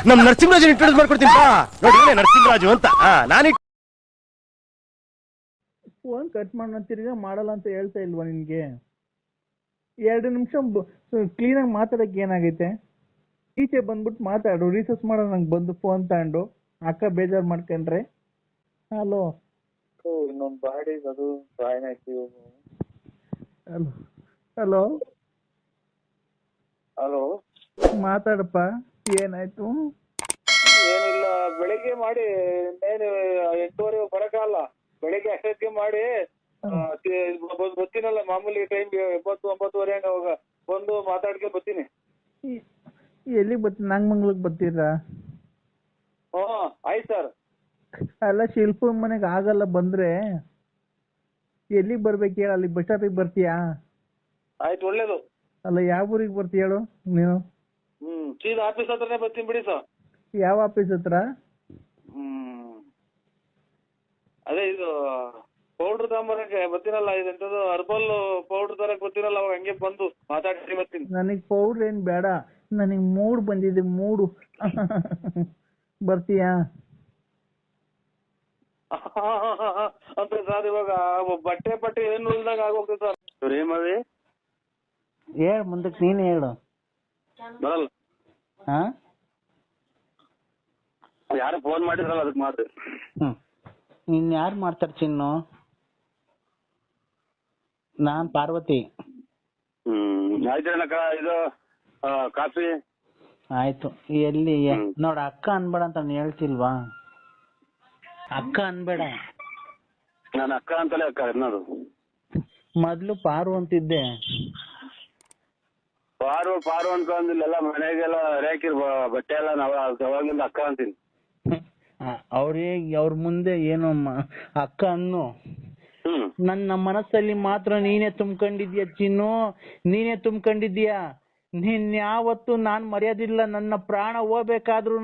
ನಮ್ ನರಸಿಂಹರಾಜ್ ಇಂಟ್ರೊಡ್ಯೂಸ್ ಮಾಡ್ಕೊಡ್ತೀನಿ ನೋಡಿ ನರಸಿಂಹರಾಜು ಅಂತ ನಾನು ಫೋನ್ ಕಟ್ ಮಾಡೋಣ ತಿರ್ಗಾ ಮಾಡಲ್ಲ ಅಂತ ಹೇಳ್ತಾ ಇಲ್ವಾ ನಿನ್ಗೆ? 2 ನಿಮಿಷ ಕ್ಲೀನಾಗಿ ಮಾತಾಡಕ್ಕೆ ಏನಾಗೈತೆ? ಈಚೆ ಬಂದ್ಬಿಟ್ಟು ಮಾತಾಡು, ರೀಸರ್ಚ್ ಮಾಡೋ ನಂಗೆ ಬಂದು ಫೋನ್ ತಗೊಂಡು ಅಕ್ಕ ಬೇಜಾರು ಮಾಡ್ಕೊಂಡ್ರೆ. ಹಲೋ ಇನ್ನೊಂದು ಬಾಡಿ ಅದು ಜಾಯಿನ್ ಆಯ್ತು. ಹಲೋ ಹಲೋ ಮಾತಾಡಪ್ಪ, ಏನಾಯ್ತು? ಏನಿಲ್ಲ, ಬೆಳಿಗ್ಗೆ ಮಾಡಿ 8:30 ಬರಕಾಗಲ್ಲ. ಬೆಳಿಗ್ಗೆ ಅಷ್ಟೊತ್ತಿಗೆ ಮಾಡಿ ಬರ್ತೀನಲ್ಲ ಮಾಮೂಲಿ ಟೈಮ್ 9:30 ಹಂಗ ಅವಾಗ ಬಂದು ಮಾತಾಡ್ಕೆ ಬರ್ತೀನಿ. ಎಲ್ಲಿಗೆ ಬರ್ತೀನಿ? ನಾಗಮಂಗ್ಲಕ್ಕೆ ಬರ್ತೀರಾ? ಆಯ್ತು ಸರ್. ಅಲ್ಲ ಶಿಲ್ಪ ಮನೆಗೆ ಆಗಲ್ಲ ಬಂದ್ರೆ ಎಲ್ಲಿಗೆ ಬರ್ಬೇಕು ಹೇಳ? ಅಲ್ಲಿ ಬಸ್ ಸ್ಟಾಪಿಗೆ ಬರ್ತೀಯಾ? ಆಯ್ತು, ಒಳ್ಳೇದು. ಅಲ್ಲ ಯಾವ ಊರಿಗೆ ಬರ್ತೀಯ ಹೇಳು ನೀನು? ಸೀದಾ ಆಫೀಸ್ ಹತ್ರನೇ ಬರ್ತೀನಿ ಬಿಡಿ ಸರ್. ಯಾವ ಆಫೀಸ್ ಹತ್ರ? ಅದೇ ಇದು ಪೌಡ್ರ್ ತಗೊಂಬರಕ್ಕೆ ಬರ್ತೀನಲ್ಲ, ಇದೆಂತದ್ದು ಹರ್ಬಲ್ ಪೌಡ್ರ್ ತರಕ್ ಬರ್ತೀನಲ್ಲ, ಅವಾಗ ಹಂಗೆ ಬಂದು ಮಾತಾಡ್ತೀನಿ ಬರ್ತೀನಿ. ನನಗೆ ಪೌಡ್ರ್ ಏನ್ ಬೇಡ, ನನಗೆ ಮೂಡ್ ಬಂದಿದೆ, ಮೂಡು. ಬರ್ತೀಯಾ ಅಂತ ಸರ್? ಇವಾಗ ಬಟ್ಟೆ ಏನು ಇಲ್ದಾಗ ಆಗೋಗ್ತದೆ ಸರ್. ಪ್ರೇಮವೇ ಹೇಳು, ಮುಂದಕ್ಕೆ ನೀನು ಹೇಳು. ಬರಲ್ಲ. ಯಾರು ಫೋನ್ ಮಾಡಿದ್ರಲ್ಲ ಅದಕ್ಕೆ ಮಾಡ್ರಿ. ನಿನ್ ಯಾರು ಮಾಡ್ತಾರೆ ಚಿನ್ನು? ನಾನ್ ಪಾರ್ವತಿ. ಆಯ್ತು ಇದು ಕಾಫಿ ಆಯ್ತು. ಎಲ್ಲಿ ನೋಡ, ಅಕ್ಕ ಅನ್ಬೇಡ ಅಂತ ನಾನು ಹೇಳ್ತಿಲ್ವಾ? ಅಕ್ಕ ಅನ್ಬೇಡ. ನಾನು ಅಕ್ಕ ಅಂತಲೇ ಅಕ್ಕ ಅನ್ನೋದು. ಮೊದ್ಲು ಪಾರು ಅಂತಿದ್ದೆ. ಪಾರು ಅಂತ ಅಂದಿಲ್ಲ, ಮನೆಗೆಲ್ಲ ರೇಕಿರ್ ಬಟ್ಟೆ ಎಲ್ಲ ನಾವ್ ಅವಾಗಿಂದ ಅಕ್ಕ ಅಂತೀನಿ. ಅವ್ರ ಮುಂದೆ ಏನು ಅಕ್ಕ ಅನ್ನು. ನನ್ನ ಮನಸ್ಸಲ್ಲಿ ಮಾತ್ರ ನೀನೇ ತುಂಬ್ಕೊಂಡಿದ್ಯಾ ಚಿನ್ನು, ನೀನೇ ತುಂಬ್ಕೊಂಡಿದ್ಯಾ. ನೀನ್ ಯಾವತ್ತು ನಾನ್ ಮರ್ಯಾದಿಲ್ಲ. ನನ್ನ ಪ್ರಾಣ ಹೋಗ್ಬೇಕಾದ್ರೂ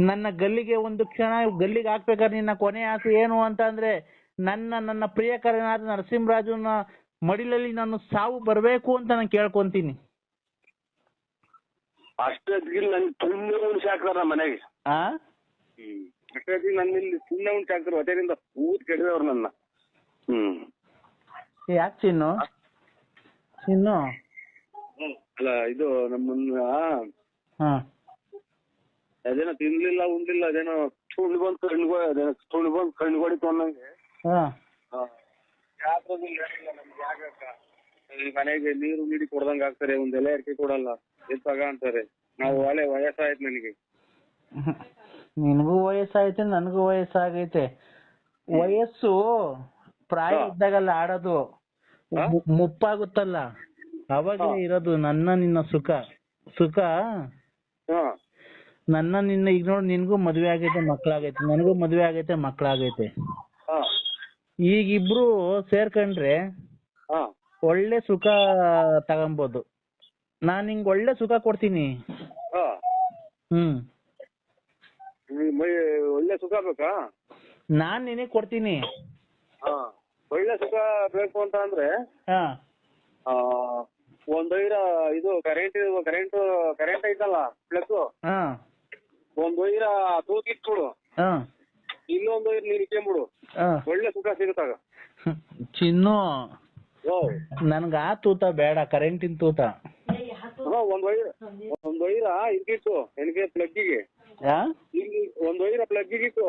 ನನ್ನ ಗಲ್ಲಿಗೆ ಒಂದು ಕ್ಷಣ ಗಲ್ಲಿಗೆ ಹಾಕ್ಬೇಕಾದ್ರೆ ನಿನ್ನ ಕೊನೆ ಆಸೆ ಏನು ಅಂತ ಅಂದ್ರೆ ನನ್ನ ಪ್ರಿಯಕರನಾದ ನರಸಿಂಹರಾಜನ ಮಡಿಲಲ್ಲಿ ನಾನು ಸಾವು ಬರ್ಬೇಕು ಅಂತ ನಾನು ಕೇಳ್ಕೊಂತೀನಿ. ಅಷ್ಟೊತ್ತಿಗೆ ನನ್ ತುಂಬ ಹುಣಸೆ ಹಾಕ್ತಾರ ಮನೆಗೆ. ಅಷ್ಟೊತ್ತಿಗೆ ನನ್ನ ಇಲ್ಲಿ ಸುಮ್ಮನೆ ಹುಣಸೆ ಹಾಕ್ತಾರೆ, ಹೊಟ್ಟೆಯಿಂದ ಊದ್ ಕೆಡಿದವ್ರು ನನ್ನ. ಯಾಕೆ ಚಿನ್ನು? ಚಿನ್ನು ಅಲ್ಲ ಇದು ನಮ್ಮನ್ನ ಅದೇನೋ ತಿನ್ಲಿಲ್ಲ ಉಣ್ಲಿಲ್ಲ, ಅದೇನೋ ಸುಳ್ಳು ಬಂದು ಕಣ್ಗೊಡಿತು ಅನ್ನಂಗೆ. ಮನೆಗೆ ನೀರು ನೀಡಿ ಕೊಡ್ದಂಗ ಆಗ್ತಾರೆ, ಒಂದ್ ಎಲೆ ಅಡಿಕೆ ಕೊಡಲ್ಲ, ಎತ್ತಾಗ ಅಂತಾರೆ. ನಾವು ಒಳ್ಳೆ ವಯಸ್ಸಾಯ್ತು ನನಗೆ. ನಿನಗೂ ವಯಸ್ಸಾಯ್ತು, ನನಗೂ ವಯಸ್ಸಾಗೈತೆ. ವಯಸ್ಸು ಪ್ರಾಯ ಇದ್ದಾಗಲ್ಲ ಆಡೋದು, ಮುಪ್ಪಾಗುತ್ತಲ್ಲ ಅವಾಗ ಇರೋದು ನನ್ನ ನಿನ್ನ ಸುಖ. ನನ್ನ ನಿನ್ನ ಈಗ ನೋಡಿ, ನಿನ್ಗೂ ಮದ್ವೆ ಆಗೈತೆ, ಮಕ್ಳಾಗೈತೆ, ನನಗೂ ಮದ್ವೆ ಆಗೈತೆ, ಮಕ್ಳಾಗೈತೆ. ಈಗಿಬ್ರು ಸೇರ್ಕೊಂಡ್ರೆ ಒಳ್ಳೆ ಸುಖ ತಗೊಂಬೋದು. ನಾನ್ ನಿಂಗೆ ಒಳ್ಳೆ ಸುಖ ಕೊಡ್ತೀನಿ. ಒಳ್ಳೆ ಸುಖ ಬೇಕಾ? ನಾನ್ ನಿನಗೆ ಕೊಡ್ತೀನಿ. ಒಳ್ಳೆ ಸುಖ ಬೇಕು ಅಂತ ಅಂದ್ರೆ ಒಂದ್ ಇದು ಕರೆಂಟ್ ಐತಲ್ಲ ಪ್ಲಸ್, ಒಂದ್ ವೈರ ತೂಕಿಟ್ಬಿಡು, ಇನ್ನೊಂದ್ ವೈರ್ ನೀನ್ ಇಟ್ಕೊಂಡ್ಬಿಡು, ಒಳ್ಳೆ ಸುಖ ಸಿಗುತ್ತಾಗ. ಚಿನ್ನು, ನನ್ಗ ಆ ತೂತ ಬೇಡ, ಕರೆಂಟಿನ ತೂತ. ಒಂದ್ ವೈರ ಇಟ್ಕಿಟ್ಟು ನನಗೆ ಪ್ಲಗ್ಗಿಗೆ, ಒಂದ್ ವೈರ ಪ್ಲಗ್ಗಿಗೆ ಇಟ್ಟು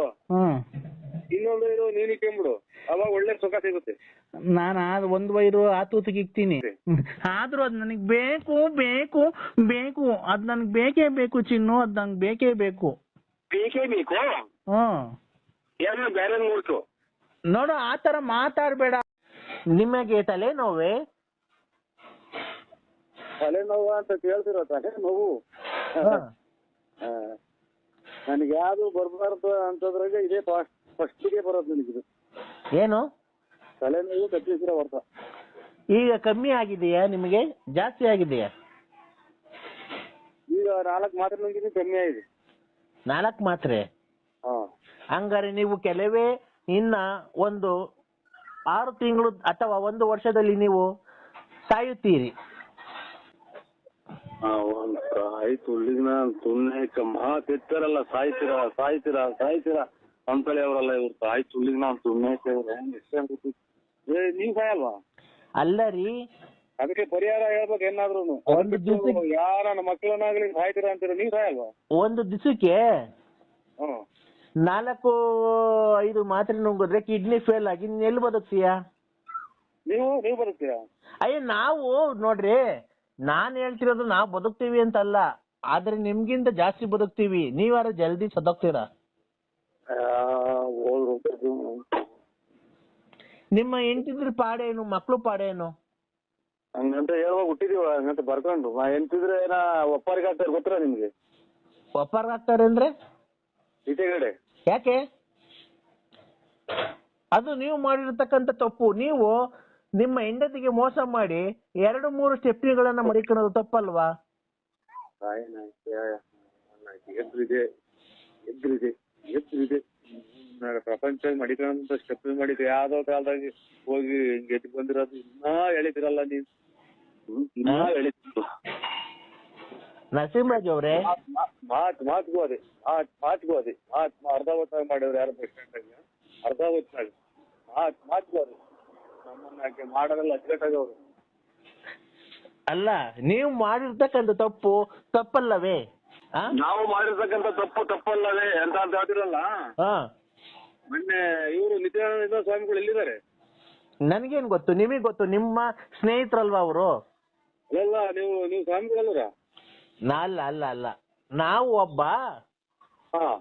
ಇನ್ನೊಂದ್ ವೈರು ನೀನ್ ಇಟ್ಕೊಂಡ್ಬಿಡು, ಅವಾಗ ಒಳ್ಳೆ ಸುಖ ಸಿಗುತ್ತೆ. ನಾನು ಒಂದ್ ವೈರು ಆ ತೂತಿಗೆ ಇಕ್ತೀನಿ, ಆದ್ರೂ ಅದ್ ನನಗ್ ಬೇಕು ಬೇಕು ಬೇಕು, ಅದ್ ನನ್ಗ್ ಬೇಕೇ ಬೇಕು ಚಿನ್ನು, ಅದ್ ನಂಗೆ ಬೇಕೇ ಬೇಕು. ಬೇರೆ ನೋಡ್ತು ನೋಡು, ಆತರ ಮಾತಾಡ್ಬೇಡ. ನಿಮಗೆ ತಲೆನೋವೇ? ತಲೆನೋವು ಅಂತ ಕೇಳ್ತಿರೋ, ತಲೆನೋವು ನನಗೆ ಯಾವ್ದು ಬರ್ಬಾರ್ದು ಅಂತದ್ರಾಗ ಇದೇ ಫಸ್ಟಿಗೆ ಬರೋದು ನನಗಿದು. ಏನು? ತಲೆನೋವು ಕಚ್ಚಿಸಿರೋ ವರ್ಷ. ಈಗ ಕಮ್ಮಿ ಆಗಿದೆಯಾ ನಿಮಗೆ, ಜಾಸ್ತಿ ಆಗಿದೆಯಾ? ಈಗ 4 ಮಾತ್ರೆ ನುಂಗಿದ್ದೀನಿ, ಕಮ್ಮಿ ಆಗಿದೆ. 4 ಮಾತ್ರೆ? ಹಂಗಾರೆ ನೀವು ಕೆಲವೇ ಇನ್ನ ಒಂದು 6 ತಿಂಗಳು ಅಥವಾ 1 ವರ್ಷದಲ್ಲಿ ನೀವು ಸಾಯುತ್ತೀರಿ. ಒಂದ್ ಕಾಯಿ ತುಳ್ಳಿಗ್ನ ಸುಮ್ನೆ ಮಾತಿರ್ತಾರಲ್ಲ ಸಾಯ್ತೀರಾ ಅಂತೇಳಿ ಅವ್ರಲ್ಲ ಇವ್ರು ಕಾಯಿ ತುಳ್ಳಿಗ್ನ ಸುಮ್ನೆ ನೀವ್ ಸಾಯಲ್ವಾ? ಅಲ್ಲ ರೀ, ಅದಕ್ಕೆ ಪರಿಹಾರ ಹೇಳ್ಬೇಕು ಏನಾದ್ರು. ಒಂದು ದಿವಸ ಯಾರ ನಮ್ಮ ಮಕ್ಕಳನ್ನಾಗ್ಲಿ ಸಾಯ್ತೀರಾ ಅಂತೀರ, ನೀವ್ ಸಾಯಲ್ವಾ? ಒಂದು ದಿವಸಕ್ಕೆ 4-5 ಮಾತ್ರೆ ನುಂಗಿದ್ರೆ ಕಿಡ್ನಿ ಫೇಲ್ ಆಗಿ ನೀನ್ ಎಲ್ಲಿ ಬದುಕ್ತೀಯಾ? ನೀವು ಬದುಕ್ತೀರಾ? ಅಯ್ಯ ನಾವು ನೋಡ್ರಿ, ನಾನ್ ಹೇಳ್ತಿರೋದು ನಾವು ಬದುಕ್ತೀವಿ ಅಂತಲ್ಲ, ಆದ್ರೆ ನಿಮ್ಗಿಂತ ಜಾಸ್ತಿ ಬದುಕ್ತೀವಿ. ನೀವಾರ ಜಲ್ದಿ ಸತ್ತೋಗ್ತೀರಾ. ನಿಮ್ಮ ಹೆಂಡತಿದ್ರ ಪಾಡೇನು, ಮಕ್ಳು ಪಾಡೇನು? ಹಂಗಂತ ಹೇಳುವಾಗ ಹುಟ್ಟಿದೀವ, ಹಂಗಂತ ಬರ್ಕೊಂಡು ಎಂತಿದ್ರೆ ಒಪ್ಪಾರಿಗೆ ಆಗ್ತಾರೆ ಗೊತ್ತಿರ ನಿಮ್ಗೆ? ಒಪ್ಪಾರ್ಗ ಆಗ್ತಾರೆ ಅಂದ್ರೆ ಈಚೆಗಡೆ ಯಾಕೆ? ಅದು ನೀವು ಮಾಡಿರ್ತಕ್ಕಂಥ ತಪ್ಪು. ನೀವು ನಿಮ್ಮ ಹೆಂಡತಿಗೆ ಮೋಸ ಮಾಡಿ 2-3 ಸ್ಟೆಪ್ನಿಗಳನ್ನ ಮಡಿಕೊಳ್ಳೋದು ತಪ್ಪಲ್ವಾ? ಎದ್ರಿದೆ ಪ್ರಪಂಚ ಮಡಿಕೊಂಡ ಸ್ಟೆಪ್ ಮಾಡಿದ್ವಿ. ಯಾವ್ದೋ ಕಾಲದಾಗ ಹೋಗಿ ಗೆದ್ದು ಬಂದಿರೋದು ಇನ್ನೂ ಹೇಳಿದಿರಲ್ಲ ನೀವು, ಇನ್ನೂ ಹೇಳಿದ್ರು. ನರಸಿಂಹರಾಜ್ ಅವ್ರೆ, ಮಾತ್ಗೂ ಅದೇ ಅರ್ಧ ಹೊತ್ತಾಗ ಮಾಡಿವ್ರು ಯಾರು ಬಸ್ ಸ್ಟ್ಯಾಂಡ್ ಅರ್ಧ ಹೊತ್ತಾಗ ಮಾತ್ಗೂ ಅದೇ ನಮ್ಮನ್ನ ಮಾಡೋದಲ್ಲ ಅಚ್ಚುಕಟ್ಟಾಗವ್ರು. ಅಲ್ಲ, ನೀವು ಮಾಡಿರ್ತಕ್ಕಂಥ ತಪ್ಪಲ್ಲವೇ? ನಾವು ಮಾಡಿರ್ತಕ್ಕಂಥ ತಪ್ಪಲ್ಲವೇ ಅಂತ ಹೇಳ್ತಿರಲ್ಲ. ಮೊನ್ನೆ ಇವರು ನಿತ್ಯಾನಂದ ಸ್ವಾಮಿಗಳು ಎಲ್ಲಿದ್ದಾರೆ? ನನ್ಗೇನ್ ಗೊತ್ತು, ನಿಮಗ್ ಗೊತ್ತು, ನಿಮ್ಮ ಸ್ನೇಹಿತರಲ್ವಾ ಅವರು? ಅಲ್ಲ, ನೀವು ಸ್ವಾಮಿಗಳಲ್ರ? ಅಲ್ಲ, ನಾವು ಒಬ್ಬ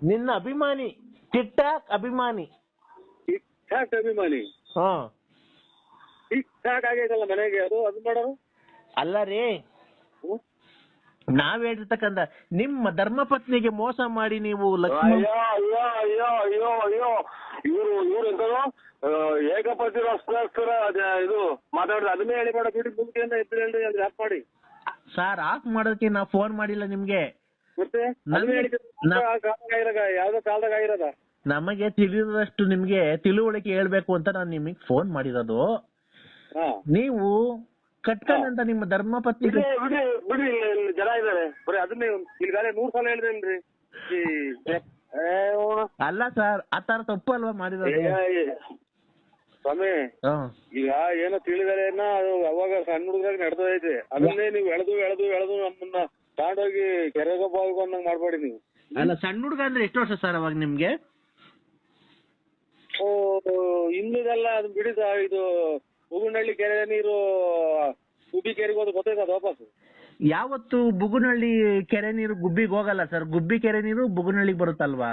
ನಿನ್ನ ಅಭಿಮಾನಿ, ಟಿಕ್ ಟಾಕ್ ಅಭಿಮಾನಿ. ಟಿಕ್ ಟಾಕ್ ಅಭಿಮಾನಿ? ಟಿಕ್ ಟಾಕ್ ಆಗೈತಲ್ಲ ಮನೆಗೆ, ಅದು ಮಾಡೋರು ಅಲ್ಲ ರೀ. ನಾವ್ ಹೇಳಿರ್ತಕ್ಕಂಥ ನಿಮ್ಮ ಧರ್ಮಪತ್ನಿಗೆ ಮೋಸ ಮಾಡಿ ನೀವು ಲಕ್ಷ್ಮಣ. ಅಯ್ಯೋ ಇವ್ರು ಎಂತರು ಏಕಪತಿಗೋಸ್ಕರ ಇದು ಮಾತಾಡಿದ್ರೆ ಅದನ್ನೇ ಹೇಳಿ ಮಾಡೋ ಬಿಡಿ, ಮುಂದೆಯಿಂದ ಎದ್ದು ಹೇಳಿ ಅದ್ ಆಫ್ ಮಾಡಿ. ಸರ್, ಆಫ್ ಮಾಡೋದಕ್ಕೆ ನಾವು ಫೋನ್ ಮಾಡಿಲ್ಲ ನಿಮ್ಗೆ. ಮತ್ತೆ ಯಾವ್ದೋ ಕಾಲದಾಗ ಆಗಿರೋದ? ನಮಗೆ ತಿಳಿದಷ್ಟು ನಿಮ್ಗೆ ತಿಳುವಳಿಕೆ ಹೇಳ್ಬೇಕು ಅಂತ ನಾನು ನಿಮಗೆ ಫೋನ್ ಮಾಡಿರೋದು. ನೀವು ಕಟ್ಕೊಂಡಂತ ನಿಮ್ಮ ಧರ್ಮಪತ್ನಿಗೆ ಬಿಡಿ ಜನ ಇದಾರೆ ಬರೀ ಅದನ್ನೇ ಈಗಾಗಲೇ 100 ಸಲ ಹೇಳಿದೇನ್ರಿ. ಅಲ್ಲ ಸರ್, ಆತರ ತಪ್ಪು ಅಲ್ವಾ ಮಾಡಿರೋದು? ಸ್ವಾಮಿ, ಈಗ ಏನೋ ತಿಳಿದಾರೆ ಅದು ಅವಾಗ ಸಣ್ಣ ಹುಡುಗರಾಗ ನಡೆದೈತೆ, ಅದನ್ನೇ ನೀವು ಎಳೆದು ನಮ್ಮನ್ನ ತಾಂಡೋಗಿ ಕೆರೆಗೊಬ್ಬ ಅನ್ನಂಗ್ ಮಾಡ್ಬೇಡಿ ನೀವು. ಅಲ್ಲ, ಸಣ್ಣ ಹುಡುಗ ಅಂದ್ರೆ ಎಷ್ಟು ವರ್ಷ ಸರ್ ಅವಾಗ ನಿಮ್ಗೆ? ಇನ್ನಿದೆಲ್ಲ ಅದು ಬಿಡಿ. ಇದು ಬುಗುನಹಳ್ಳಿ ಕೆರೆ ನೀರು ಗುಬ್ಬಿ ಕೆರೆಗೆ ಹೋದ್ ಗೊತ್ತೈತ ಅದು ವಾಪಸ್? ಯಾವತ್ತು ಬುಗುನಹಳ್ಳಿ ಕೆರೆ ನೀರು ಗುಬ್ಬಿಗೆ ಹೋಗಲ್ಲ ಸರ್. ಗುಬ್ಬಿ ಕೆರೆ ನೀರು ಬುಗುನಹಳ್ಳಿಗೆ ಬರುತ್ತಲ್ವಾ?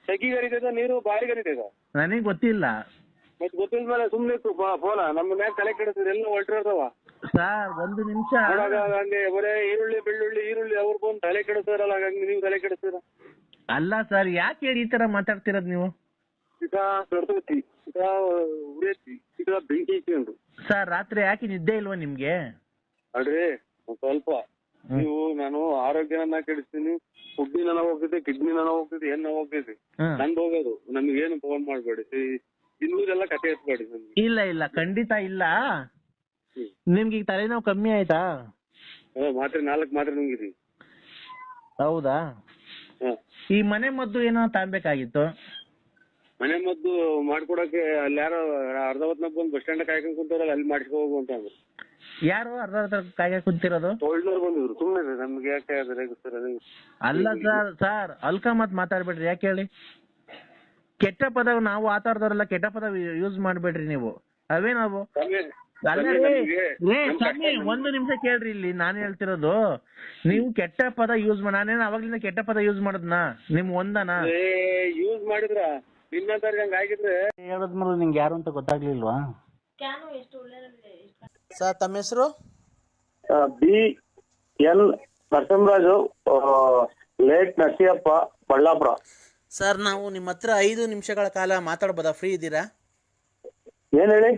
ಸೆಕಿಗೆ ಹರಿತೈತ ನೀರು, ಬಾಯಿಗೆ ಹರಿತೈತ? ನನಗೆ ಗೊತ್ತಿಲ್ಲ. ಮತ್ತೆ ಗೊತ್ತಿಲ್ಲ ಮೇಲೆ ಸುಮ್ನೆ ಫೋನ ನಮ್ಮ ಮ್ಯಾಗ ತಲೆ ಕೆಡಿಸಿದ್ರೆ ಎಲ್ಲ ಹೊಲ್ಟಿರ್ತಾವ ಸರ್. 1 ನಿಮಿಷ. ಹಂಗೆ ಬರೇ ಈರುಳ್ಳಿ ಅವ್ರು ಬಂದು ತಲೆ ಕೆಡಿಸ್ತಾರಲ್ಲ, ಹಂಗೆ ನೀವು ತಲೆ ಕೆಡಿಸ್ತೀರ? ಅಲ್ಲ ಸರ್, ಯಾಕೆ ಹೇಳಿ ಈ ತರ ಮಾತಾಡ್ತಿರೋದು ನೀವು? ಈಗ ಕಡ್ತೈತಿ, ಈಗ ಉರಿಯೈತಿ, ಈಗ ಬೆಂಕಿ ಇಟ್ಕೊಂಡು. ಸರ್, ರಾತ್ರಿ ಯಾಕೆ ನಿದ್ದೆ ಇಲ್ವಾ ನಿಮ್ಗೆ? ಅಡ್ರಿ ಒಂದ್ ಸ್ವಲ್ಪ ನೀವು, ನಾನು ಆರೋಗ್ಯನ ಕೆಡಿಸ್ತೀನಿ, ಫುಡ್ಡಿ ನನ್ನ ಹೋಗ್ತೈತಿ, ಕಿಡ್ನಿ ನನ್ನ ಹೋಗ್ತೈತಿ, ಏನ್ ಹೋಗ್ತೈತಿ, ನಂದು ಹೋಗೋದು. ನಮ್ಗೇನು ಫೋನ್ ಮಾಡ್ಬೇಡಿ, ಇನ್ನೂದೆಲ್ಲ ಕತೆ ಎತ್ಬೇಡಿ. ಇಲ್ಲ, ಖಂಡಿತ ಇಲ್ಲ. ನಿಮ್ಗೆ ಈಗ ತಲೆನೋವು ಕಮ್ಮಿ ಆಯ್ತಾ? ಮಾತ್ರೆ 4 ಮಾತ್ರೆ ನುಂಗಿದೀವಿ. ಹೌದಾ? ಈ ಮನೆ ಮದ್ದು ಏನೋ ತಾಂಬೇಕಾಗಿತ್ತು. ಮನೆ ಮದ್ದು ಮಾಡ್ಕೊಡಕ್ಕೆ ಅಲ್ಲಿ ಯಾರೋ ಅರ್ಧ ಹೊತ್ನಾಗ ಬಂದು ಬಸ್ ಸ್ಟ್ಯಾಂಡ್ ಕಾಯ್ಕೊಂಡ್ ಕುಂತಾರಲ್ಲ, ಅಲ್ಲಿ ಮಾಡಿಸ್ಕೊ ಹೋಗು ಅಂತ ಅಂದ್ರು. ಯಾರು ಅರ್ಧ ಕಾಯ್ಕ ಕುಂತಿರೋದು? ಟೋಲ್ನವ್ರು ಬಂದಿದ್ರು. ಸುಮ್ಮನೆ ನಮ್ಗೆ ಯಾಕೆ ಅಲ್ಲ ಸರ್, ಅಲ್ಕ ಮತ್ ಮಾತಾಡ್ಬೇಡ್ರಿ. ಯಾಕೆ ಹೇಳಿ? ಕೆಟ್ಟ ಪದ ನಾವು ಆತಾಡ್ದವ್ರೆಲ್ಲ ಕೆಟ್ಟ ಪದ ಯೂಸ್ ಮಾಡ್ಬೇಡ್ರಿ ನೀವು. ಅವೇ ನಾವು 1 ನಿಮಿಷ ಕೇಳ್ರಿ. ಇಲ್ಲಿ ನಾನು ಹೇಳ್ತಿರೋದು, ನೀವು ಕೆಟ್ಟ ಪದ ಯೂಸ್ ಮಾಡಿ, ನಾನೇನು ಅವಾಗ್ಲಿಂದ ಕೆಟ್ಟ ಪದ ಯೂಸ್ ಮಾಡದ್ನಾ? ನಿಮ್ ಒಂದನಾ ಯೂಸ್ ಮಾಡಿದ್ರ? ಇನ್ನೊಂದ್ರಿಗೆ ಹಂಗ ಆಗಿದ್ರೆ ಹೇಳದ್ಮೇಲೆ ನಿಂಗೆ ಯಾರು ಅಂತ ಗೊತ್ತಾಗ್ಲಿಲ್ವಾ? ಸರ್, ತಮ್ಮ ಹೆಸರು? BL Narasimharaju, late Narasiyappa, Ballapura. Sir, ನಾವು ನಿಮ್ಮ ಹತ್ರ 5 ನಿಮಿಷಗಳ ಕಾಲ ಮಾತಾಡ್ಬೋದಾ? ಫ್ರೀ ಇದ್ದೀರಾ? ಏನ್ ಹೇಳಿ?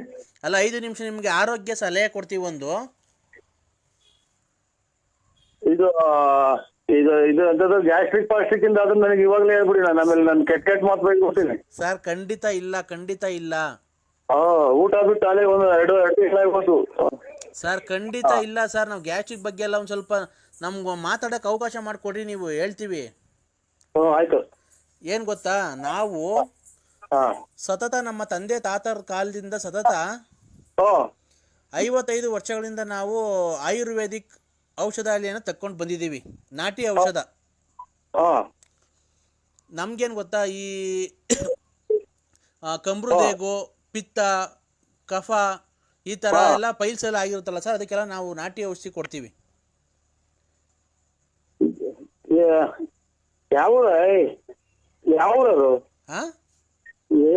ಅಲ್ಲ, 5 ನಿಮಿಷ ನಿಮ್ಗೆ ಆರೋಗ್ಯ ಸಲಹೆ ಕೊಡ್ತೀವಿ. ಒಂದು ಇದು ಅಂತದ್ದು ಗ್ಯಾಸ್ಟ್ರಿಕ್ ಪಾಸ್ಟ್ರಿಕ್ ಇಂದ ಅದನ್ನ ನನಗೆ ಇವಾಗಲೇ ಹೇಳ್ಬಿಡಿ. ನಾನು ಆಮೇಲೆ ನಾನು ಕೆಟ್ಟ ಮಾತು ಬೇಕು ಕೊಡ್ತೀನಿ. ಸರ್, ಖಂಡಿತ ಇಲ್ಲ. ಊಟ ಬಿಟ್ಟು ಅಲ್ಲೇ 2 ತಿಂಗಳಾಗ್ಬೋದು. ಸರ್ ಖಂಡಿತ ಇಲ್ಲ ಸರ್. ನಾವು ಗ್ಯಾಸ್ಟ್ರಿಕ್ ಬಗ್ಗೆ ಎಲ್ಲ ಒಂದ್ ಸ್ವಲ್ಪ ನಮ್ಗೆ ಮಾತಾಡಕ್ ಅವಕಾಶ ಮಾಡಿಕೊಡ್ರಿ, ನೀವು ಹೇಳ್ತೀವಿ. ಆಯ್ತು. ಏನ್ ಗೊತ್ತಾ, ನಾವು ಸತತ ನಮ್ಮ ತಂದೆ ತಾತರ ಕಾಲದಿಂದ ಸತತ 55 ವರ್ಷಗಳಿಂದ ನಾವು ಆಯುರ್ವೇದಿಕ್ ಔಷಧಾಲಯನ ತಕ್ಕೊಂಡು ಬಂದಿದ್ದೀವಿ, ನಾಟಿ ಔಷಧ. ನಮ್ಗೇನು ಗೊತ್ತಾ, ಈ ಕಮ್ರುದೇಗು, ಪಿತ್ತ, ಕಫ ಈ ಥರ ಎಲ್ಲ ಪೈಲ್ಸ್ ಎಲ್ಲ ಆಗಿರುತ್ತಲ್ಲ ಸರ್, ಅದಕ್ಕೆಲ್ಲ ನಾವು ನಾಟಿ ಔಷಧಿ ಕೊಡ್ತೀವಿ. ಯಾವ ಹಾಂ,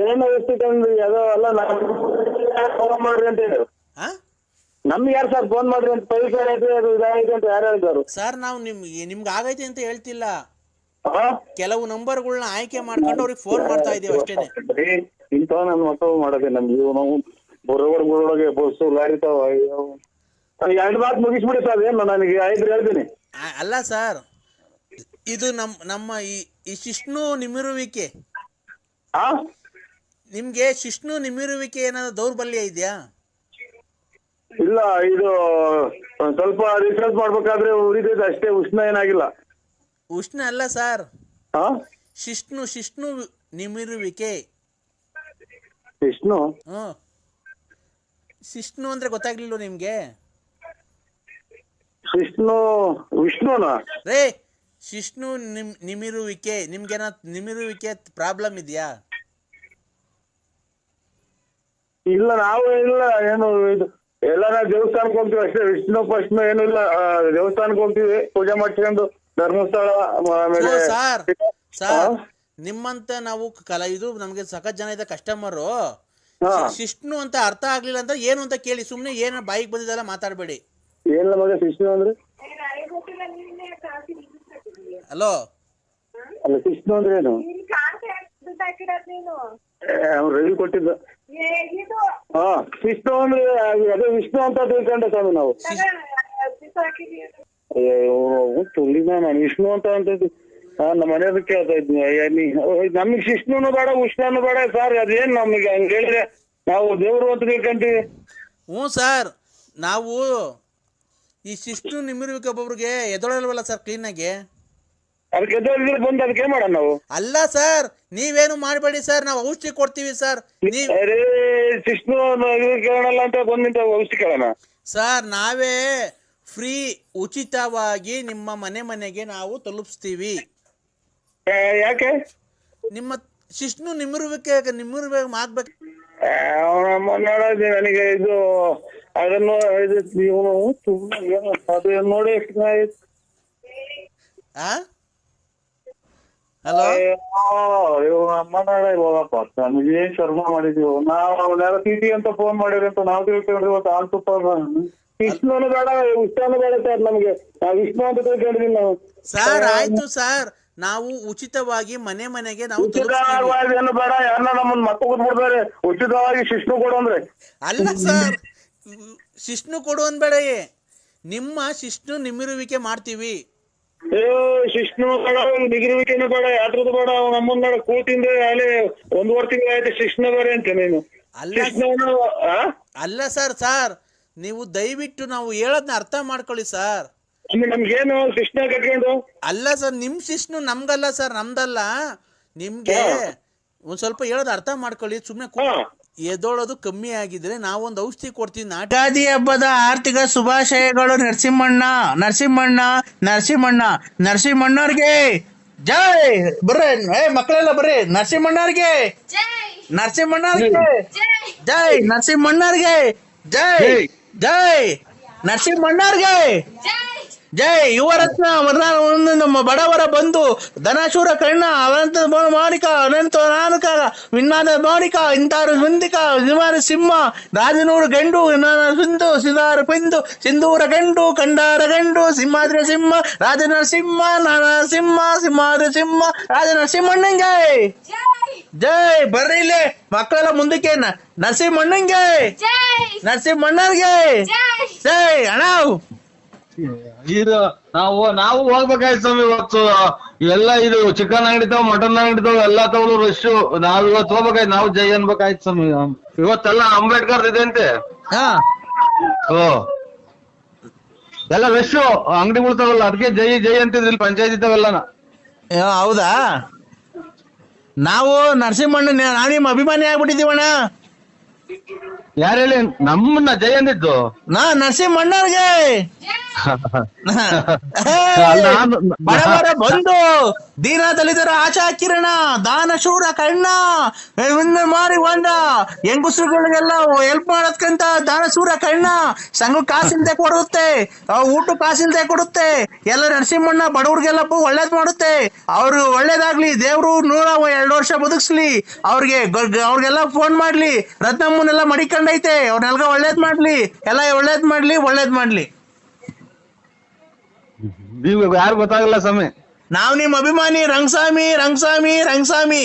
ಏನು ಔಷಧಿ ಯಾವುದೋ ಅಲ್ಲ, ಫೋನ್ ಮಾಡ್ರಿ ಅಂತ ಹೇಳಿ. ಹಾಂ, ನಮ್ಗೆ ಯಾರು ಸರ್ ಫೋನ್ ಮಾಡ್ರಿ ಅಂತ ಪೈಲ್ಸ್ ಐತೆ ಅದು ಇದಾಗೈತೆ ಅಂತ ಯಾರು ಹೇಳಿದ್ರು ಸರ್? ನಾವು ನಿಮ್ಗೆ ಆಗೈತೆ ಅಂತ ಹೇಳ್ತಿಲ್ಲ, ಕೆಲವು ನಂಬರ್ಗಳನ್ನ ಆಯ್ಕೆ ಮಾಡ್ಕೊಂಡು ಅವ್ರಿಗೆ ಫೋನ್ ಮಾಡ್ತಾ ಇದೀವಿ ಅಷ್ಟೇನೆ. ಇಂಥ ನನ್ನ ಮಕ್ಕಳು ಮಾಡೋದೇ ನಮ್ಗೆ. ನಾವು ಬರೋಳಗೆ ಬಸ್ಸು ಲಾರಿ ತಾವ 2 ಮಾತು ಮುಗಿಸ್ಬಿಡಿ ಸರ್. ಏನು ನನಗೆ 5 ಹೇಳ್ತೀನಿ. ಅಲ್ಲ ಸರ್, ಇದು ನಮ್ಮ ಈ ಶಿಷ್ಣು ನಿಮಿರುವಿಕೆ, ನಿಮ್ಗೆ ಶಿಷ್ಣು ನಿಮಿರುವಿಕೆ ಏನಾದ್ರು ದೌರ್ಬಲ್ಯ ಇದೆಯಾ? ಇಲ್ಲ, ಇದು ಸ್ವಲ್ಪ ರಿಸರ್ಚ್ ಮಾಡ್ಬೇಕಾದ್ರೆ ಉರಿತೈತೆ ಅಷ್ಟೇ, ಉಷ್ಣ ಏನಾಗಿಲ್ಲ. ಉಷ್ಣ ಅಲ್ಲ ಸರ್, ಶಿಷ್ಣು ನಿಮಿರುವಿಕೆ. ವಿಷ್ಣು ಶಿಷ್ಣು ಅಂದ್ರೆ ಗೊತ್ತಾಗ್ಲಿಲ್ಲ ನಿಮ್ಗೆ? ವಿಷ್ಣುನಾ ರೇ, ಶಿಷ್ಣು ನಿಮಿರುವಿಕೆ. ನಿಮ್ಗೇನ ನಿಮಿರುವಿಕೆ ಪ್ರಾಬ್ಲಮ್ ಇದೆಯಾ? ಇಲ್ಲ, ನಾವು ಇಲ್ಲ. ಏನು ಇದು ಎಲ್ಲ ನಾವು ದೇವಸ್ಥಾನಕ್ಕೆ ಹೋಗ್ತೀವಿ ಅಷ್ಟೇ. ವಿಷ್ಣು ಪಶ್ಚಿಮ ಏನು ಇಲ್ಲ, ದೇವಸ್ಥಾನಕ್ಕೆ ಹೋಗ್ತೀವಿ, ಪೂಜೆ ಮಾಡ್ಕೊಂಡು ಧರ್ಮಸ್ಥಳ. ಸರ್ ನಿಮ್ಮಂತ ನಾವು ಇದು ನಮ್ಗೆ ಸಖತ್ ಜನ ಇದೆ ಕಸ್ಟಮರು. ಶಿಷ್ಣು ಅಂತ ಅರ್ಥ ಆಗ್ಲಿಲ್ಲ ಅಂದ್ರೆ ಏನು ಅಂತ ಕೇಳಿ, ಸುಮ್ನೆ ಏನು ಬಾಯಿಗೆ ಬಂದಿದ್ದೆಲ್ಲ ಮಾತಾಡ್ಬೇಡಿ. ಏನ್ ಮಗ ವಿಷ್ಣು ಅಂದ್ರೆ? ಹಲೋ, ಅಲ್ಲ ವಿಷ್ಣು ಅಂದ್ರೆ ಏನು? ರವಿ ಕೊಟ್ಟಿದ್ದ. ವಿಷ್ಣು ಅಂದ್ರೆ ಅದೇ ವಿಷ್ಣು ಅಂತ ತಿಳ್ಕೊಂಡೆ ಸ್ವಾಮಿ ನಾವು. ತುಳಿನ ನಾನು ವಿಷ್ಣು ಅಂತ ನಮ್ಮ ಮನೆಯವ್ರು ಕೇಳ್ತಾ ಇದ್ವಿ. ನಮಗ್ ಶಿಷ್ಣುನು ಬೇಡ, ಉಷ್ಣನು ಬೇಡ ಸರ್. ಅದೇನ್ ನಮಗೆ ಹಂಗ ಹೇಳಿದ್ರೆ ನಾವು ದೇವ್ರು ಅಂತ ತಿಳ್ಕೊಂತೀವಿ. ಹ್ಞೂ ಸರ್, ನಾವು ಈ ಶಿಷ್ಣು ನಿಮಿರುವಿಕೆ ಒಬ್ಬೊಬ್ರಿಗೆ ಎದೊಳಲ್ವಲ್ಲ ಸರ್ ಕ್ಲೀನಾಗಿ. ಅದಕ್ಕೆ ಎದ್ದೋಳಿದ್ರೆ ಬಂದು ಅದಕ್ಕೆ ಮಾಡೋಣ ನಾವು. ಅಲ್ಲ ಸರ್, ನೀವೇನು ಮಾಡಬೇಡಿ ಸರ್, ನಾವು ಔಷಧಿ ಕೊಡ್ತೀವಿ ಸರ್. ಶಿಷ್ಣು ಕೇಳೋಣ ಅಂತ ಬಂದಿಂತ ಔಷಧಿ ಕೇಳೋಣ ಸರ್. ನಾವೇ ಫ್ರೀ ಉಚಿತವಾಗಿ ನಿಮ್ಮ ಮನೆಗೆ ನಾವು ತಲುಪಿಸ್ತೀವಿ. ಯಾಕೆ? ನಿಮ್ಮ ಶಿಷ್ಣು ನಿಮಿರುವಿಕೆ ಆಗ್ಬೇಕು. ನನಗೆ ಇದು ಅದನ್ನು ನೋಡಿ. ಹಲೋ, ಹೋಗಪ್ಪ, ನಮಗೆ ಶರ್ಮ ಮಾಡಿದೀವಿ ನಾವು. ಅವನ್ಯಾರ ಟಿಟಿ ಅಂತ ಫೋನ್ ಮಾಡಿರಿ ಅಂತ ನಾವು ತಿಳ್ಕೊಂಡ್ರಿ. ಇವತ್ತು ವಿಷ್ಣುನು ಬೇಡ, ಉಷ್ಣನು ಬೇಡ ಸರ್ ನಮ್ಗೆ. ನಾವು ವಿಷ್ಣು ಅಂತ ತಿಳ್ಕೊಂಡಿದೀವಿ ನಾವು. ಸರ್ ಆಯ್ತು ಸರ್, ನಾವು ಉಚಿತವಾಗಿ ಮನೆಗೆ ನಾವು ಉಚಿತವಾಗಿ ಬೇಡ, ಯಾರನ್ನ ನಮ್ಮನ್ನ ಮತ್ತೆ ಕೂತ್ಬಿಡ್ತಾರೆ. ಉಚಿತವಾಗಿ ಶಿಷ್ಣು ಕೊಡು ಅಂದ್ರೆ. ಅಲ್ಲ ಸರ್, ಶಿಷ್ಣು ಕೊಡು ಅನ್ಬೇಡ, ನಿಮ್ಮ ಶಿಷ್ಣು ನಿಮಿರುವಿಕೆ ಮಾಡ್ತೀವಿ. ಶಿಷ್ಣು ಬೇಡ, ನಿಗಿರುವಿಕೆನೂ ಬೇಡ, ಯಾತ್ರದ್ದು ಬೇಡ. ನಮ್ಮನ್ನ ಬೇಡ, ಕೂತಿಂದ ಅಲ್ಲಿ 1.5 ತಿಂಗಳು ಆಯ್ತು ಶಿಷ್ಣು ಬೇರೆ ಅಂತ ನೀನು. ಅಲ್ಲ ಸರ್, ನೀವು ದಯವಿಟ್ಟು ನಾವು ಹೇಳೋದನ್ನ ಅರ್ಥ ಮಾಡ್ಕೊಳ್ಳಿ ಸರ್. ನಮ್ಗೇನು ಶಿಷ್ಣ ಕಟ್ಕೊಂಡು? ಅಲ್ಲ ಸರ್, ನಿಮ್ ಶಿಷ್ಣು ನಮ್ಗಲ್ಲ ಸರ್, ನಮ್ದಲ್ಲ. ನಿಮ್ಗೆ ಒಂದ್ ಸ್ವಲ್ಪ ಹೇಳೋದು ಅರ್ಥ ಮಾಡ್ಕೊಳ್ಳಿ. ಸುಮ್ನೆ ಎದೋಳೋದು ಕಮ್ಮಿ ಆಗಿದ್ರೆ ನಾವೊಂದು ಔಷಧಿ ಕೊಡ್ತೀವಿ. ಯುಗಾದಿ ಹಬ್ಬದ ಆರ್ಥಿಕ ಶುಭಾಶಯಗಳು. ನರಸಿಂಹಣ್ಣವ್ರಿಗೆ ಜೈ. ಬರ್ರಿ ಮಕ್ಕಳೆಲ್ಲ ಬರ್ರಿ. ನರಸಿಂಹಣ್ಣವ್ರಿಗೆ ಜೈ. ನರಸಿಂಹಣ್ಣವ್ರಿಗೆ ಜೈ. ನರಸಿಂಹಣ್ಣವ್ರಿಗೆ ಜೈ. ಯುವರತ್ನ ಒಂದು ನಮ್ಮ ಬಡವರ ಬಂಧು ಧನಶೂರ ಕರ್ಣ ಅನಂತ ಮಾಣಿಕ ಅನಂತ ನಾನಕ ವಿನ್ನಾದ ಮಾಣಿಕ ಇಂತಾರು ಮುಂದಿಕ ನಿವಾರ ಸಿಂಹ ರಾಜನೂರು ಗಂಡು ಸಿಂಧು ಸಿದಾರ ಪಿಂದು ಸಿಂಧೂರ ಗಂಡು ಕಂಡಾರ ಗಂಡು ಸಿಂಹಾದ್ರಿ ಸಿಂಹ ರಾಜನ ಸಿಂಹ ನರಸಿಂಹ ಸಿಂಹಾದ್ರಿ ಸಿಂಹ ರಾಜನ ಸಿಂಹಣ್ಣಂಗೆ ಜೈ. ಬರ್ರಿ ಇಲ್ಲಿ ಮಕ್ಕಳೆಲ್ಲ ಮುಂದಕ್ಕೆ. ನರಸಿಂಹಣ್ಣಂಗೆ ನರಸಿಂಹಣ್ಣರ್ಗೆ ಜೈ. ಅಣ್ಣ ಇದು ನಾವು ಹೋಗ್ಬೇಕಾಯ್ತು ಸ್ವಾಮಿ. ಇವತ್ತು ಎಲ್ಲ ಇದು ಚಿಕನ್ ಅಂಗಡಿ ತಾವ್, ಮಟನ್ ಅಂಗಡಿ ತಾವ್ ಎಲ್ಲಾ ತಗೊಳ್ಳೋ ರಶ್. ನಾವ್ ಇವತ್ತು ಹೋಗ್ಬೇಕಾಯ್ತು, ನಾವು ಜೈ ಅನ್ಬೇಕಾಯ್ತು ಸ್ವಾಮಿ. ಇವತ್ತೆಲ್ಲ ಅಂಬೇಡ್ಕರ್ ಇದೆ ಅಂತೆ. ಎಲ್ಲ ರಶ್ ಅಂಗಡಿಗಳು ತಗೊಲ್ಲ, ಅದಕ್ಕೆ ಜೈ ಜೈ ಅಂತಿದ್ರು ಇಲ್ಲಿ ಪಂಚಾಯತ್ ಇದ್ದಾವೆಲ್ಲನ. ಹೌದಾ? ನಾವು ನರಸಿಂಹಣ್ಣ ನಾನು ನಿಮ್ಮ ಅಭಿಮಾನಿ ಆಗ್ಬಿಟ್ಟಿದೀವಣ್ಣ. ಯಾರು ಹೇಳಿ ನಮ್ಮನ್ನ ಜೈ ಅಂದಿದ್ದು? ನರಸಿಂಹಣ್ಣವ್ರಿಗೆ ಬಡವರ ಬಂಧು, ದೀನ ದಲಿತರ ಆಶಾ ಕಿರಣ, ದಾನ ಶೂರ ಕಣ್ಣ, ಮಾರಿ ಹೊಂಡ, ಹೆಂಗಸರುಗಳಿಗೆಲ್ಲ ಹೆಲ್ಪ್ ಮಾಡೋದ್ಕಂತ ದಾನ ಶೂರ ಕಣ್ಣ, ಸಂಘ ಕಾಸಿಲ್ದೆ ಕೊಡುತ್ತೆ, ಊಟ ಕಾಸಿಲ್ದೆ ಕೊಡುತ್ತೆ, ಎಲ್ಲ ನರಸಿಂಹಣ್ಣ ಬಡವ್ರಿಗೆಲ್ಲ ಒಳ್ಳೇದ್ ಮಾಡುತ್ತೆ. ಅವ್ರು ಒಳ್ಳೇದಾಗ್ಲಿ, ದೇವ್ರು 102 ವರ್ಷ ಬದುಕ್ಸ್ಲಿ, ಅವ್ರಿಗೆಲ್ಲ ಫೋನ್ ಮಾಡ್ಲಿ, ರತ್ನಮ್ಮನೆಲ್ಲ ಮಡಿಕೊಂಡೈತೆ, ಅವ್ರನ್ನೆಲ್ಲ ಒಳ್ಳೇದ್ ಮಾಡ್ಲಿ, ಎಲ್ಲ ಒಳ್ಳೇದ್ ಮಾಡ್ಲಿ. ನೀವು ಯಾರು ಗೊತ್ತಾಗಲ್ಲ ಸ್ವಾಮಿ. ನಾವ್ ನಿಮ್ ಅಭಿಮಾನಿ ರಂಗಸ್ವಾಮಿ.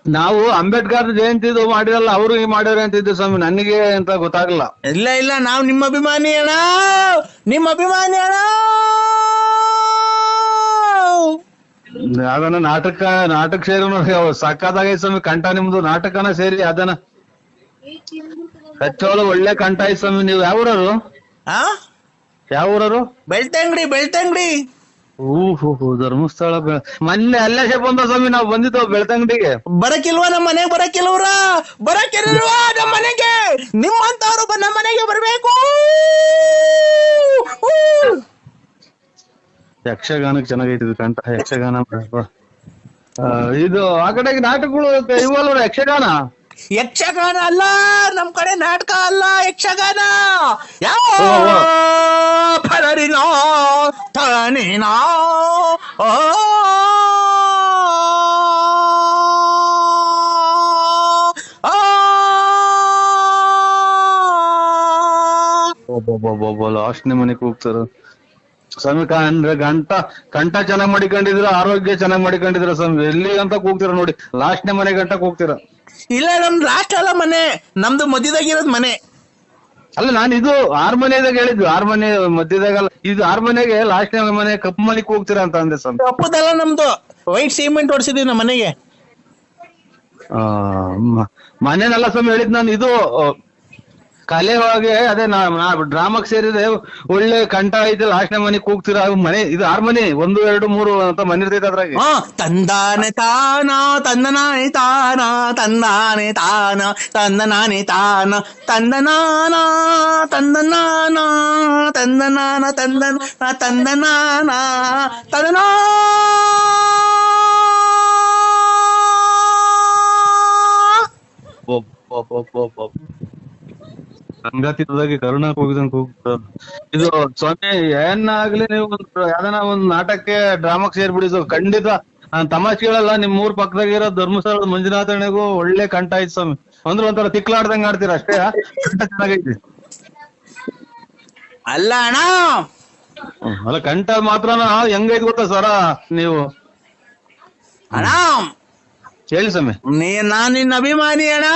ನಾವು ಅಂಬೇಡ್ಕರ್ ಜಯಂತಿದು ಮಾಡಿರಲ್ಲ, ಅವರು ಮಾಡಿದ್ರೆ ಅಂತಿದ್ದು ಸ್ವಾಮಿ, ನನಗೆ ಅಂತ ಗೊತ್ತಾಗಲ್ಲ. ಇಲ್ಲ ನಾವ್ ನಿಮ್ಮ ಅಭಿಮಾನಿ ಅಣ್ಣ. ಅದನ್ನ ನಾಟಕ ಸೇರಿ ನೋಡಿ, ಸಕ್ಕತ್ತಾಗೈತೆ ಸ್ವಾಮಿ ಕಂಠ ನಿಮ್ದು. ನಾಟಕನ ಸೇರಿ ಅದನ್ನ ಕಚ್ಚೋಳು ಒಳ್ಳೆ ಕಂಠ ಐತೆ ಸ್ವಾಮಿ. ನೀವು ಯಾವ ಊರರು? ಬೆಳ್ತಂಗಡಿ. ಧರ್ಮಸ್ಥಳ ಮೊನ್ನೆ ಅಲ್ಲೇ ಬಂದ ಸ್ವಾಮಿ, ನಾವು ಬಂದಿದ್ದು ಬೆಳ್ತಂಗಡಿಗೆ. ಬರಕಿಲ್ವಾ ನಮ್ಮ ಮನೆಗೆ? ಬರಕಿಲ್ವಾ ನಮ್ಮ ಮನೆಗೆ? ನಿಮ್ಮಂತವ್ರು ನಮ್ಮ ಮನೆಗೆ ಬರ್ಬೇಕು. ಯಕ್ಷಗಾನಕ್ಕೆ ಚೆನ್ನಾಗೈತಿ ಕಂಠ. ಯಕ್ಷಗಾನ ಇದು ಆ ಕಡೆಗೆ ನಾಟಕಗಳು ಇವಲ್ವ? ಯಕ್ಷಗಾನ ಅಲ್ಲ, ನಮ್ ಕಡೆ ನಾಟಕ ಅಲ್ಲ, ಯಕ್ಷಗಾನ. ಯಾವ ಫಲರಿನೋ ತನೇನೋ ಲಾಸ್ಟ್ ಮನೆಗೆ ಹೋಗ್ತಾರ ಸ್ವಾಮಿ. ಅಂದ್ರೆ ಕಂಠ ಚೆನ್ನಾಗ್ ಮಾಡಿಕೊಂಡಿದ್ರ, ಆರೋಗ್ಯ ಚೆನ್ನಾಗ್ ಮಾಡಿಕೊಂಡಿದ್ರ ಸ್ವಾಮಿ. ಎಲ್ಲಿ ಅಂತ ಕೂಗ್ತೀರ ನೋಡಿ, ಲಾಸ್ಟ್ನೇ ಮನೆ ಗಂಟಕ್ ಹೋಗ್ತೀರ. ಇಲ್ಲ, ನಮ್ದು ಲಾಸ್ಟ್ ಅಲ್ಲ ಮನೆ, ನಮ್ದು ಮಧ್ಯದಾಗಿರೋದ್ ಮನೆ. ಅಲ್ಲ, ನಾನು ಇದು 6 ಮನೆದಾಗ ಹೇಳಿದ್ದು, 6 ಮನೆ ಮಧ್ಯದಾಗಲ್ಲ, ಇದು 6 ಮನೆಗೆ ಲಾಸ್ಟ್ನೇ ಮನೆ ಕಪ್ಪು ಮನೆಗೆ ಹೋಗ್ತೀರಾ ಅಂತ ಅಂದೆ ಸ್ವಾಮಿ. ಕಪ್ಪದಲ್ಲ ನಮ್ದು, ವೈಟ್ ಸಿಮೆಂಟ್ ಹೊಡ್ಸಿದೀವಿ ನಮ್ಮ ಮನೆಗೆ. ಮನೆನಲ್ಲ ಸ್ವಾಮಿ ಹೇಳಿದ್ ನಾನು, ಇದು ಕಲೆ ಒಳಗೆ ಅದೇ ಡ್ರಾಮಾಕ್ ಸೇರಿದೆ, ಒಳ್ಳೆ ಕಂಠ ಐತೆ, ಲಾಸ್ಟ್ನೇ ಮನೆಗೆ ಕೂಗ್ತೀರಾ. ಮನೆ ಇದು 6 ಮನೆ, 1 2 3 ಅಂತ ಮನೆ ಇರ್ತೈತೆ ಅದ್ರಾಗೆ. ತಂದಾನೆ ತಾನ ತಂದನಾನೆ ತಾನ ತಂದಾನೆ ತಾನ ತಂದನಾನೆ ತಾನ ತಂದನಾನ ತಂದನಾನ ತಂದನಾನ ತಂದನಾನ ತಂದನಾ. ಸಂಗಾತಿದಾಗಿ ಕರುಣಾಕ್ ಹೋಗಿದಂಗ ಹೋಗ್ತಾರ. ಇದು ಸ್ವಾಮಿ ಏನಾಗ್ಲಿ, ನೀವು ಯಾವ್ದಾನ ಒಂದ್ ನಾಟಕಕ್ಕೆ ಡ್ರಾಮಾಕ್ ಸೇರ್ಬಿಡಿದು ಖಂಡಿತ. ನಾನ್ ತಮಾಷೆ ಹೇಳಲ್ಲ, ನಿಮ್ ಊರ್ ಪಕ್ಕದಾಗಿರೋ ಧರ್ಮಸ್ಥಳದ ಮಂಜುನಾಥನಿಗೂ ಒಳ್ಳೆ ಕಂಠ ಐತಿ ಸ್ವಾಮಿ. ಅಂದ್ರೆ ಒಂಥರ ತಿಕ್ಲಾಡ್ದಂಗ ಆಡ್ತೀರ ಅಷ್ಟೇ, ಕಂಠ ಚೆನ್ನಾಗೈತಿ. ಅಲ್ಲ ಅಣ್ಣ, ಅಲ್ಲ ಕಂಠ ಮಾತ್ರನ ಹೆಂಗೈತಿ ಗೊತ್ತಾ ಸ್ವರ ನೀವು? ಅಣ್ಣ ಹೇಳಿ ಸ್ವಾಮಿ. ನಾನ್ ನಿನ್ನ ಅಭಿಮಾನಿ ಅಣ್ಣ.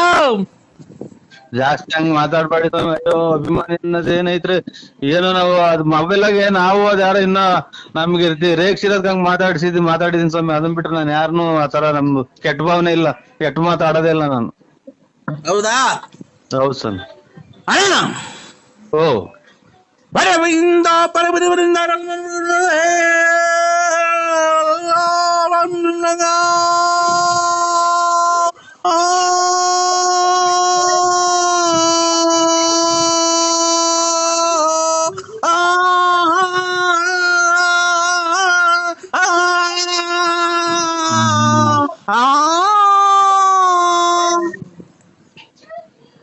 ಜಾಸ್ತಿ ಹಂಗ್ ಮಾತಾಡ್ಬೇಡಿ ಸ್ವಾಮಿ. ಅಯ್ಯೋ, ಅಭಿಮಾನಿ ಅನ್ನೋದೇನೈತ್ರಿ? ಏನೋ ನಾವು ಅದ್ ಮೊಬೈಲಾಗೆ ನಾವು ಅದ್ ಯಾರೋ ಇನ್ನ ನಮ್ಗೆ ರೇಗ್ಸಿರೋದ್ ಹಂಗ್ ಮಾತಾಡಿದೀನಿ ಸ್ವಾಮಿ. ಅದನ್ ಬಿಟ್ರೆ ನಾನು ಯಾರನ್ನು ಆತರ ನಮ್ದು ಕೆಟ್ಟ ಭಾವನೆ ಇಲ್ಲ, ಕೆಟ್ಟ ಮಾತಾಡೋದೇ ಇಲ್ಲ ನಾನು. ಹೌದಾ? ಹೌದು ಸ್ವಾಮಿ. ಅಣ್ಣ ಓ ಬರವಿಂದ ಪರಬರಿವರಿಂದ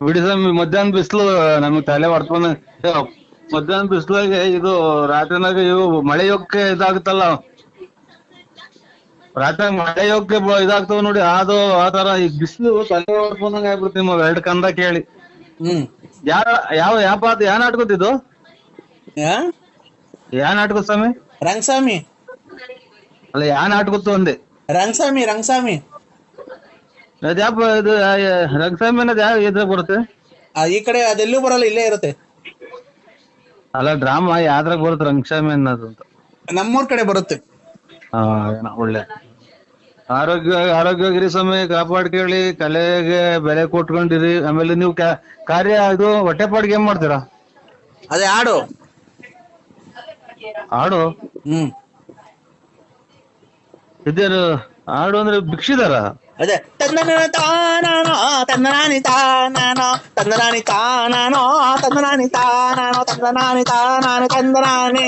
ಬಿಡಿ ಸ್ವಾಮಿ. ಮಧ್ಯಾಹ್ನ ಬಿಸಿಲು ನಮಗ್ ತಲೆ ಹೊಡ್ಕೊಂಡ್, ಮಧ್ಯಾಹ್ನ ಬಿಸಿಲಾಗೆ ಇದು ರಾತ್ರಿನಾಗ ಇವು ಮಳೆ ಯೋಗಕ್ಕೆ ಇದಾಗುತ್ತಲ್ಲ, ರಾತ್ರಿ ಮಳೆ ಯೋಗಕ್ಕೆ ಇದಾಗ್ತಾವ ನೋಡಿ, ಅದು ಆತರ. ಈಗ ಬಿಸಿಲು ತಲೆ ಹೊಡ್ಕೊಂಡಂಗ ಆಗ್ಬಿಡ್ತೀವಿ ನಿಮ್ಮ 2 ಕಂದ ಕೇಳಿ. ಯಾವ ನಾಟಕದ್ದು? ಯಾ ನಾಟಕ ಸ್ವಾಮಿ? ರಂಗಸ್ವಾಮಿ. ಅಲ್ಲ, ಯಾ ನಾಟಕದ್ದು ಅಂದೆ? ರಂಗಸ್ವಾಮಿ. ಅದ್ಯಾಪ ಇದು ರಂಗಸ್ವಾಮಿ ಅನ್ನೋದು ಯಾವ ಇದ್ರಾಗ ಬರುತ್ತೆ? ಈ ಕಡೆ ಅದೆಲ್ಲೂ ಬರಲ್ಲ, ಇಲ್ಲೇ ಇರುತ್ತೆ. ಅಲ್ಲ, ಡ್ರಾಮಾ ಯಾವ್ದ್ರಾಗ ಬರುತ್ತೆ ರಂಗಸ್ವಾಮಿ ಅನ್ನೋದು ಅಂತ? ನಮ್ಮೂರ್ ಕಡೆ ಬರುತ್ತೆ. ಒಳ್ಳೆ ಆರೋಗ್ಯವಾಗಿರಿ ಸ್ವಾಮಿ, ಕಾಪಾಡ್ಕೊಳ್ಳಿ, ಕಲೆಗೆ ಬೆಲೆ ಕೊಟ್ಕೊಂಡಿರಿ. ಆಮೇಲೆ ನೀವು ಕಾರ್ಯ ಇದು ಹೊಟ್ಟೆಪಾಡಿಗೆ ಏನ್ ಮಾಡ್ತೀರಾ? ಅದೇ ಹಾಡು. ಹಾಡು ಇದೇನು ಹಾಡು ಅಂದ್ರೆ ಭಿಕ್ಷಿದಾರ? ಅದೇ ತಂದನ ತಾನಾನೋ ತಂದನಾನಿ ತಾನಾನೋ ತಂದನಾನಿ ತಾನಾನೋ ತಂದನಾನಿ ತಾನಾನೋ ತಂದನಾನಿ ತಾನಾನೆ ತಂದನಾನೆ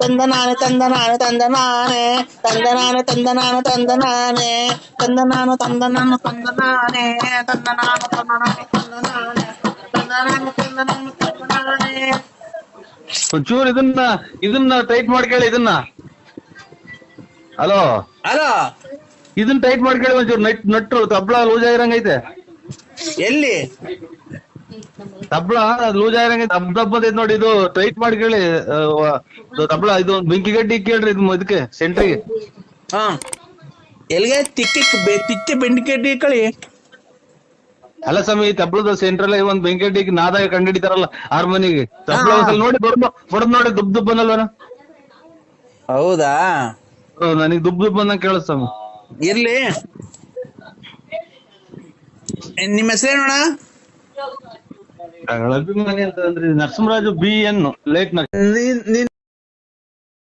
ತಂದನಾನೆ ತಂದನಾನೆ ತಂದನಾನೆ ತಂದನಾನೆ ತಂದನಾನೆ ತಂದನಾನೆ ತಂದನಾನು ತಂದನಾನು ತಂದನಾನೆ ತಂದನಾನು ತಂದನಾನೆ ತಂದನಾನೆ ತಂದನಾನು ತಂದನಾನು ತಂದನಾನೆ. ಒಂಚೂರು ಇದನ್ನ ಟೈಟ್ ಮಾಡ್ಕೇಳಿ ಇದನ್ನ. ಹಲೋ ಅಲೋ, ಇದನ್ನ ಟೈಟ್ ಮಾಡ್ಕೇಳಿ ಒಂಚೂರು ನಟ್ರು ತಬ್ಲ ಲೂಸ್ ಆಗಿರಂಗೈತೆ. ಎಲ್ಲಿ ತಬ್ಲ ಲೂಸ್ ಆಗಿರಂಗೈತೆ, ದಬ್ಬದೈತೆ ನೋಡಿ. ಇದು ಟೈಟ್ ಮಾಡ್ಕೇಳಿ ತಬ್ಲ. ಇದು ಒಂದು ಬೆಂಕಿ ಗಡ್ಡಿ ಕೇಳ್ರಿ ಇದಕ್ಕೆ ಸೆಂಟ್ರಿಗೆ. ಹಾ, ಎಲ್ಲಿಗೆ ತಿಕ್ಕಿ ಬೆಂಡಿಕೆಡ್ಡಿ ಕಳಿ. ಅಲ್ಲ ಸ್ವಾಮಿ, ತಬ್ಲದ ಸೆಂಟ್ರಲ್ ಒಂದ್ ಬೆಂಕಿ ಗಡ್ಡಿ ನಾದಾಗ ಕಂಡಿಡಿತಾರಲ್ಲ ಹಾರ್ಮೋನಿಗೆ. ತಬ್ಲ ಒಂದ್ಸಲ ನೋಡಿ ಬಡದ್ ನೋಡಿ ದುಬ್ ದುಬ್ ಅನ್ನಲ್ವನ? ಹೌದಾ, ನನಗೆ ದುಬ್ ದುಬ್ ಅನ್ನಂಗ್ ಕೇಳಿಸ್ತಾಮ. ಇರ್ಲಿ, ನಿಮ್ಮ ಹೆಸರೇನೋಣ? ಅಭಿಮಾನಿ ಅಂತ ಅಂದ್ರೆ ನರಸಿಂಹರಾಜು BN ಲೇಟ್.